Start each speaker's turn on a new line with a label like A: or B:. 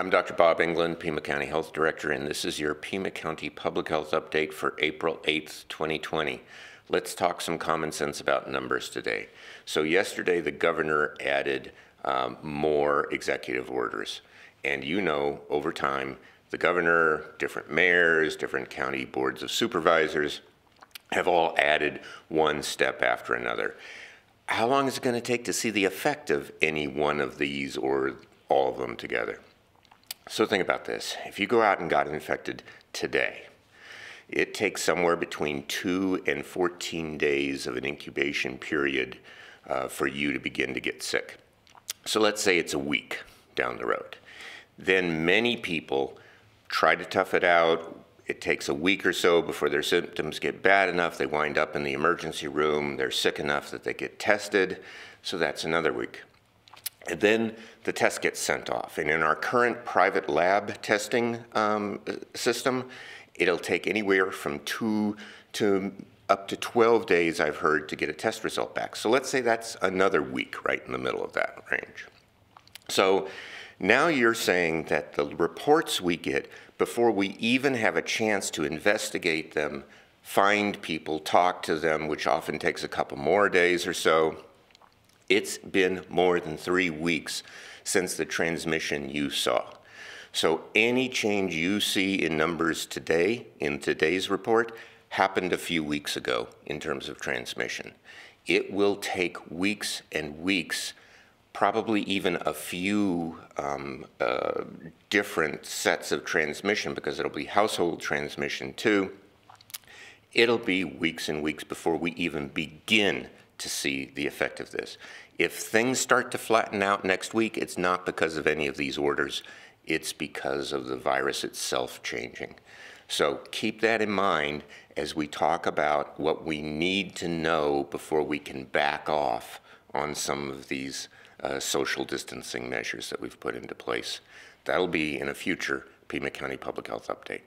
A: I'm Dr. Bob England, Pima County Health Director, and this is your Pima County Public Health Update for April 8th, 2020. Let's talk some common sense about numbers today. So yesterday, the governor added more executive orders. And you know, over time, the governor, different mayors, different county boards of supervisors have all added one step after another. How long is it going to take to see the effect of any one of these or all of them together? So think about this. If you go out and got infected today, it takes somewhere between 2 and 14 days of an incubation period for you to begin to get sick. So let's say it's a week down the road. Then many people try to tough it out. It takes a week or so before their symptoms get bad enough. They wind up in the emergency room. They're sick enough that they get tested. So that's another week. And then the test gets sent off. And in our current private lab testing system, it'll take anywhere from 2 to up to 12 days, I've heard, to get a test result back. So let's say that's another week right in the middle of that range. So now you're saying that the reports we get before we even have a chance to investigate them, find people, talk to them, which often takes a couple more days or so, it's been more than 3 weeks since the transmission you saw. So any change you see in numbers today, in today's report, happened a few weeks ago in terms of transmission. It will take weeks and weeks, probably even a few different sets of transmission, because it'll be household transmission too. It'll be weeks and weeks before we even begin to see the effect of this. If things start to flatten out next week, it's not because of any of these orders. It's because of the virus itself changing. So keep that in mind as we talk about what we need to know before we can back off on some of these social distancing measures that we've put into place. That'll be in a future Pima County Public Health Update.